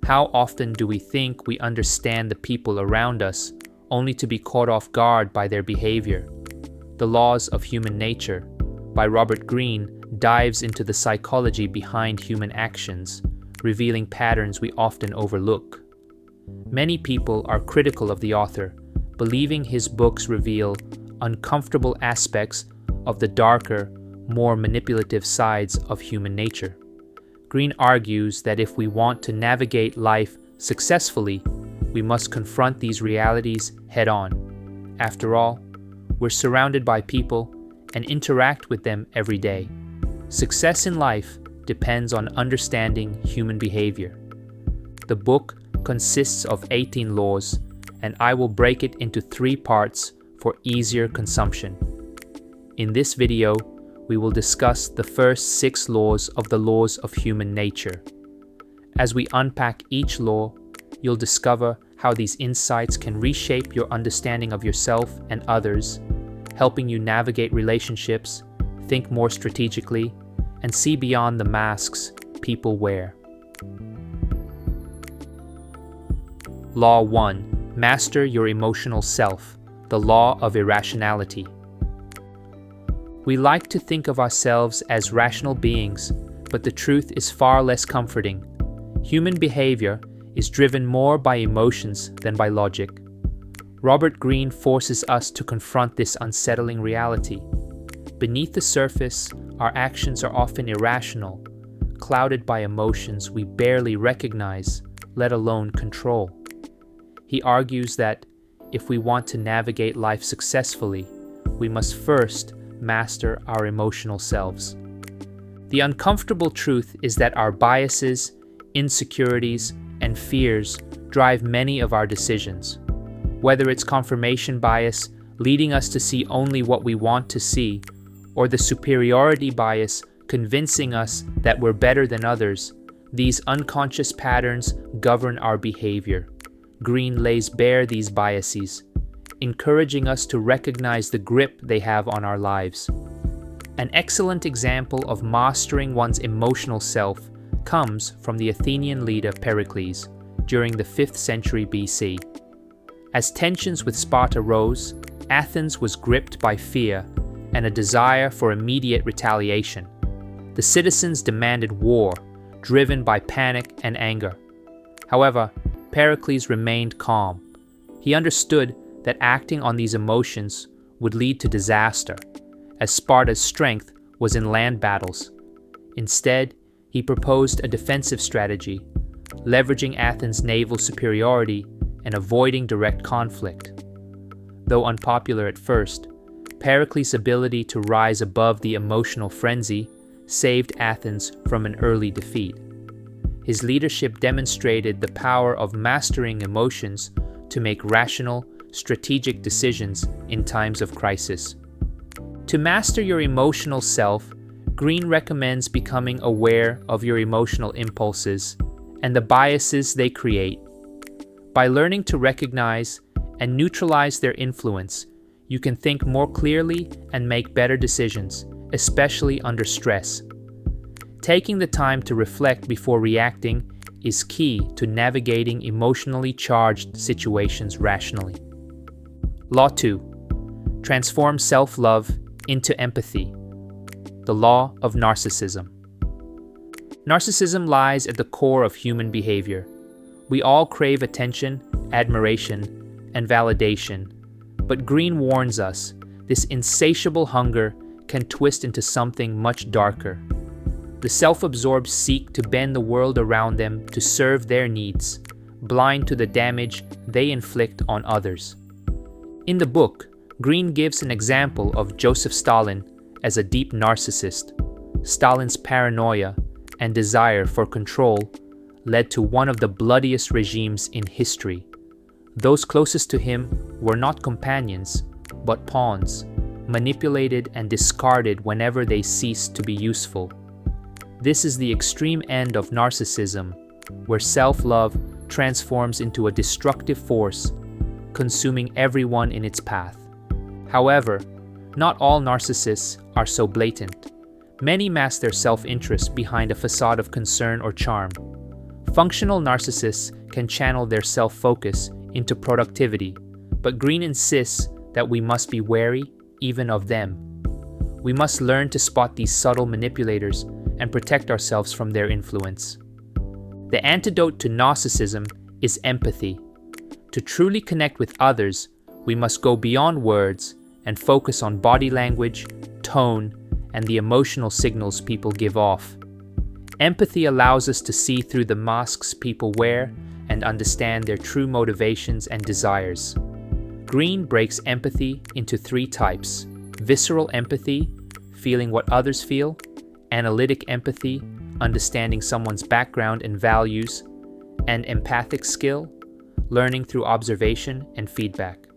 How often do we think we understand the people around us, only to be caught off guard by their behavior? The Laws of Human Nature, by Robert Greene, dives into the psychology behind human actions, revealing patterns we often overlook. Many people are critical of the author, believing his books reveal uncomfortable aspects of the darker, more manipulative sides of human nature. Greene argues that if we want to navigate life successfully, we must confront these realities head-on. After all, we're surrounded by people and interact with them every day. Success in life depends on understanding human behavior. The book consists of 18 laws, and I will break it into 3 parts for easier consumption. In this video, we will discuss the first 6 laws of the laws of human nature. As we unpack each law, you'll discover how these insights can reshape your understanding of yourself and others, helping you navigate relationships, think more strategically, and see beyond the masks people wear. Law 1. Master your emotional self. The Law of Irrationality. We like to think of ourselves as rational beings, but the truth is far less comforting. Human behavior is driven more by emotions than by logic. Robert Greene forces us to confront this unsettling reality. Beneath the surface, our actions are often irrational, clouded by emotions we barely recognize, let alone control. He argues that if we want to navigate life successfully, we must first master our emotional selves. The uncomfortable truth is that our biases, insecurities, and fears drive many of our decisions. Whether it's confirmation bias, leading us to see only what we want to see, or the superiority bias, convincing us that we're better than others, these unconscious patterns govern our behavior. Greene lays bare these biases, encouraging us to recognize the grip they have on our lives. An excellent example of mastering one's emotional self comes from the Athenian leader Pericles during the 5th century BC. As tensions with Sparta rose, Athens was gripped by fear and a desire for immediate retaliation. The citizens demanded war, driven by panic and anger. However, Pericles remained calm. He understood that acting on these emotions would lead to disaster, as Sparta's strength was in land battles. Instead, he proposed a defensive strategy, leveraging Athens' naval superiority and avoiding direct conflict. Though unpopular at first, Pericles' ability to rise above the emotional frenzy saved Athens from an early defeat. His leadership demonstrated the power of mastering emotions to make rational, strategic decisions in times of crisis. To master your emotional self, Greene recommends becoming aware of your emotional impulses and the biases they create. By learning to recognize and neutralize their influence, you can think more clearly and make better decisions, especially under stress. Taking the time to reflect before reacting is key to navigating emotionally charged situations rationally. Law 2. Transform self-love into empathy. The Law of Narcissism. Narcissism lies at the core of human behavior. We all crave attention, admiration, and validation, but Greene warns us this insatiable hunger can twist into something much darker. The self-absorbed seek to bend the world around them to serve their needs, blind to the damage they inflict on others. In the book, Greene gives an example of Joseph Stalin as a deep narcissist. Stalin's paranoia and desire for control led to one of the bloodiest regimes in history. Those closest to him were not companions, but pawns, manipulated and discarded whenever they ceased to be useful. This is the extreme end of narcissism, where self-love transforms into a destructive force, consuming everyone in its path. However, not all narcissists are so blatant. Many mask their self-interest behind a facade of concern or charm. Functional narcissists can channel their self-focus into productivity, but Greene insists that we must be wary even of them. We must learn to spot these subtle manipulators and protect ourselves from their influence. The antidote to narcissism is empathy. To truly connect with others, we must go beyond words and focus on body language, tone, and the emotional signals people give off. Empathy allows us to see through the masks people wear and understand their true motivations and desires. Greene breaks empathy into 3 types: visceral empathy, feeling what others feel; analytic empathy, understanding someone's background and values; and empathic skill, learning through observation and feedback.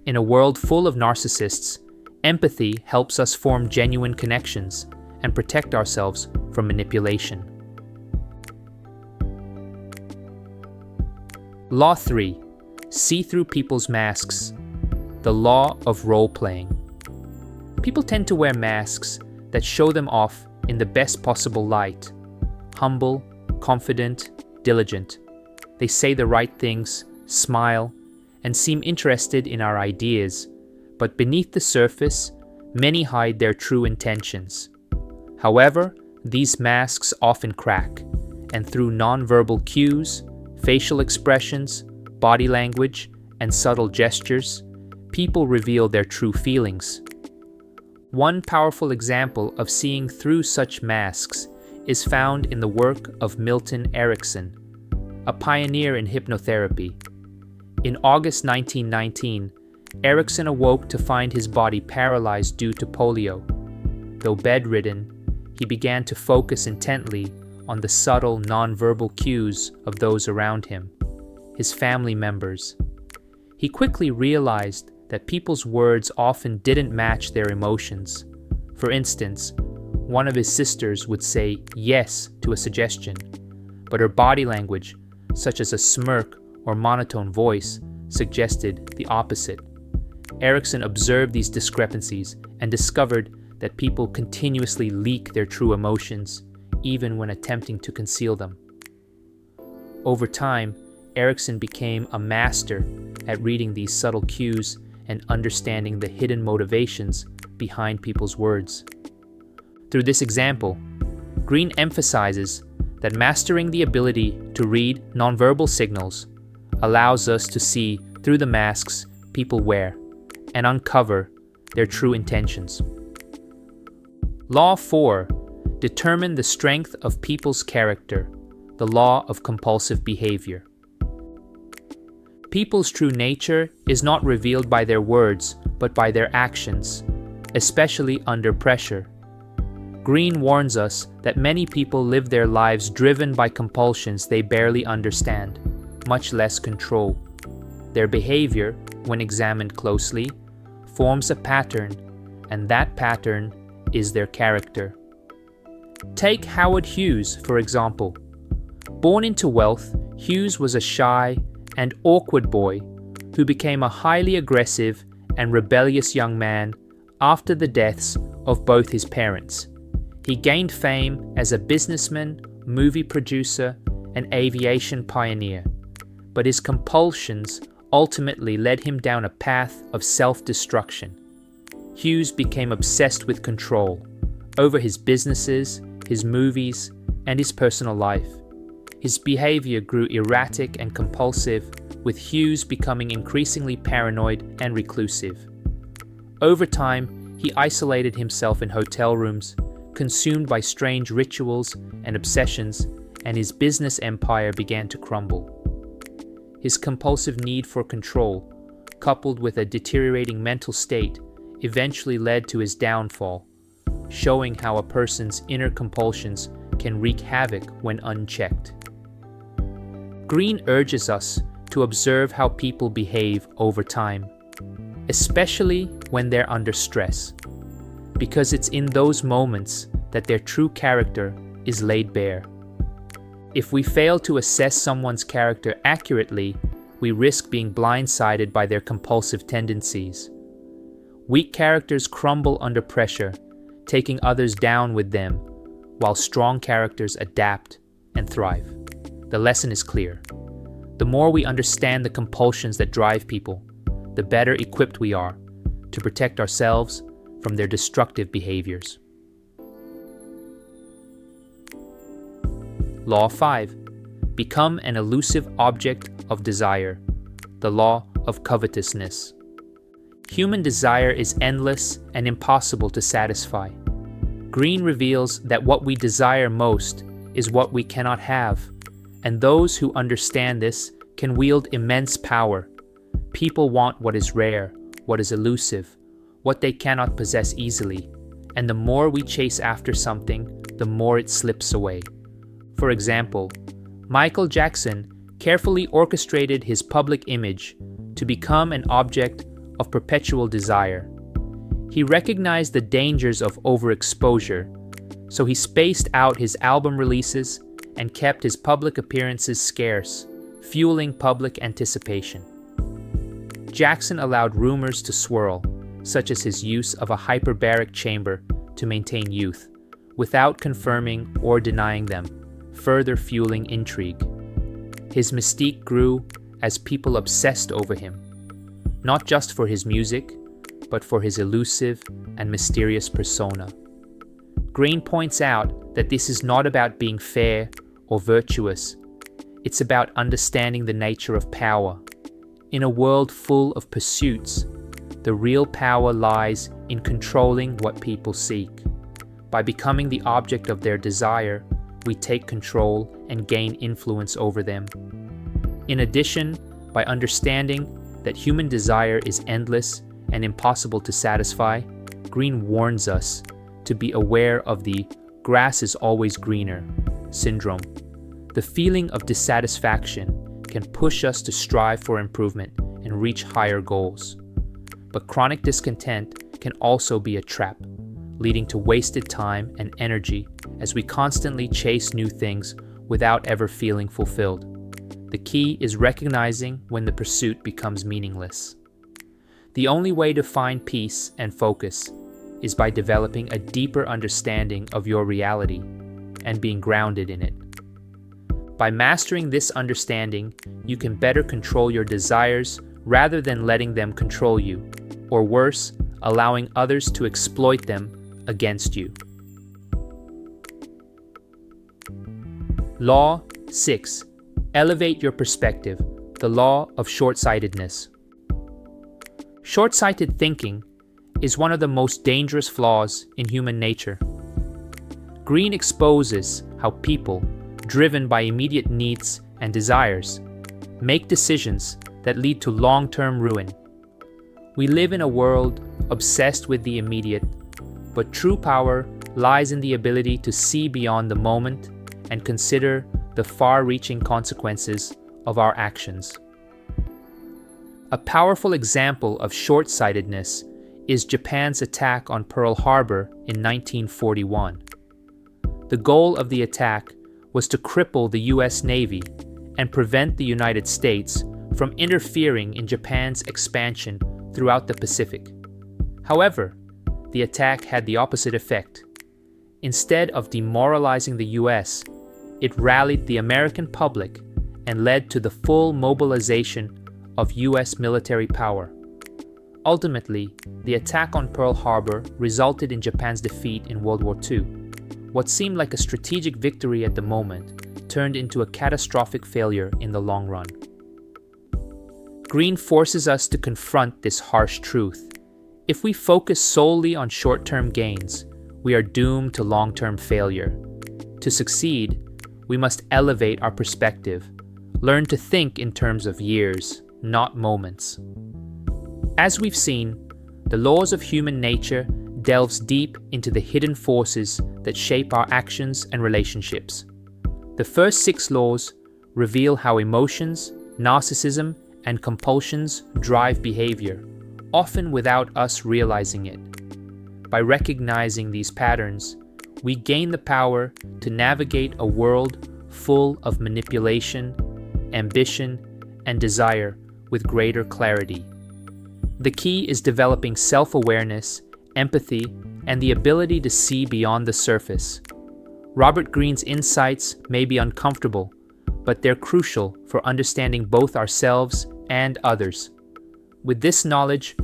In a world full of narcissists, empathy helps us form genuine connections and protect ourselves from manipulation. Law 3. See through people's masks. The law of role-playing. People tend to wear masks that show them off in the best possible light. Humble, confident, diligent. They say the right things, smile, and seem interested in our ideas, but beneath the surface, many hide their true intentions. However, these masks often crack, and through nonverbal cues, facial expressions, body language, and subtle gestures, people reveal their true feelings. One powerful example of seeing through such masks is found in the work of Milton Erickson, a pioneer in hypnotherapy. In August 1919, Erickson awoke to find his body paralyzed due to polio. Though bedridden, he began to focus intently on the subtle nonverbal cues of those around him, his family members. He quickly realized that people's words often didn't match their emotions. For instance, one of his sisters would say yes to a suggestion, but her body language, such as a smirk or monotone voice, suggested the opposite. Erickson observed these discrepancies and discovered that people continuously leak their true emotions, even when attempting to conceal them. Over time, Erickson became a master at reading these subtle cues and understanding the hidden motivations behind people's words. Through this example, Greene emphasizes that mastering the ability to read nonverbal signals allows us to see through the masks people wear and uncover their true intentions. Law 4. Determine the strength of people's character. The Law of Compulsive Behavior. People's true nature is not revealed by their words, but by their actions, especially under pressure. Greene warns us that many people live their lives driven by compulsions they barely understand, much less control. Their behavior, when examined closely, forms a pattern, and that pattern is their character. Take Howard Hughes, for example. Born into wealth, Hughes was a shy and awkward boy who became a highly aggressive and rebellious young man after the deaths of both his parents. He gained fame as a businessman, movie producer, and aviation pioneer, but his compulsions ultimately led him down a path of self-destruction. Hughes became obsessed with control over his businesses, his movies, and his personal life. His behavior grew erratic and compulsive, with Hughes becoming increasingly paranoid and reclusive. Over time, he isolated himself in hotel rooms, consumed by strange rituals and obsessions, and his business empire began to crumble. His compulsive need for control, coupled with a deteriorating mental state, eventually led to his downfall, showing how a person's inner compulsions can wreak havoc when unchecked. Greene urges us to observe how people behave over time, especially when they're under stress, because it's in those moments that their true character is laid bare. If we fail to assess someone's character accurately, we risk being blindsided by their compulsive tendencies. Weak characters crumble under pressure, taking others down with them, while strong characters adapt and thrive. the lesson is clear. The more we understand the compulsions that drive people, the better equipped we are to protect ourselves from their destructive behaviors. Law 5. Become an elusive object of desire. The Law of Covetousness. Human desire is endless and impossible to satisfy. Greene reveals that what we desire most is what we cannot have, and those who understand this can wield immense power. People want what is rare, what is elusive, what they cannot possess easily, and the more we chase after something, the more it slips away. For example, Michael Jackson carefully orchestrated his public image to become an object of perpetual desire. He recognized the dangers of overexposure, so he spaced out his album releases and kept his public appearances scarce, fueling public anticipation. Jackson allowed rumors to swirl, such as his use of a hyperbaric chamber to maintain youth, without confirming or denying them, further fueling intrigue. His mystique grew as people obsessed over him, not just for his music, but for his elusive and mysterious persona. Greene points out that this is not about being fair or virtuous. It's about understanding the nature of power. In a world full of pursuits, the real power lies in controlling what people seek. By becoming the object of their desire, we take control and gain influence over them. In addition, by understanding that human desire is endless and impossible to satisfy, Greene warns us to be aware of the "grass is always greener" syndrome. The feeling of dissatisfaction can push us to strive for improvement and reach higher goals. But chronic discontent can also be a trap, leading to wasted time and energy as we constantly chase new things without ever feeling fulfilled. The key is recognizing when the pursuit becomes meaningless. The only way to find peace and focus is by developing a deeper understanding of your reality and being grounded in it. By mastering this understanding, you can better control your desires rather than letting them control you, or worse, allowing others to exploit them against you. Law 6. Elevate your perspective. The Law of Shortsightedness. Short-sighted thinking is one of the most dangerous flaws in human nature. Greene exposes how people, driven by immediate needs and desires, make decisions that lead to long-term ruin. We live in a world obsessed with the immediate, but true power lies in the ability to see beyond the moment and consider the far-reaching consequences of our actions. A powerful example of short-sightedness is Japan's attack on Pearl Harbor in 1941. The goal of the attack was to cripple the US Navy and prevent the United States from interfering in Japan's expansion throughout the Pacific. However, the attack had the opposite effect. Instead of demoralizing the US, it rallied the American public and led to the full mobilization of US military power. Ultimately, the attack on Pearl Harbor resulted in Japan's defeat in World War II. What seemed like a strategic victory at the moment turned into a catastrophic failure in the long run. Greene forces us to confront this harsh truth. If we focus solely on short-term gains, we are doomed to long-term failure. To succeed, we must elevate our perspective, learn to think in terms of years, not moments. As we've seen, the laws of human nature delves deep into the hidden forces that shape our actions and relationships. The first 6 laws reveal how emotions, narcissism, and compulsions drive behavior, often without us realizing it. By recognizing these patterns, we gain the power to navigate a world full of manipulation, ambition, and desire with greater clarity. The key is developing self-awareness, empathy, and the ability to see beyond the surface. Robert Greene's insights may be uncomfortable, but they're crucial for understanding both ourselves and others. With this knowledge,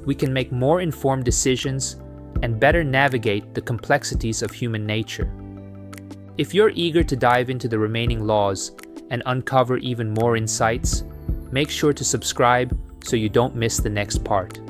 we can make more informed decisions and better navigate the complexities of human nature. If you're eager to dive into the remaining laws and uncover even more insights, make sure to subscribe so you don't miss the next part.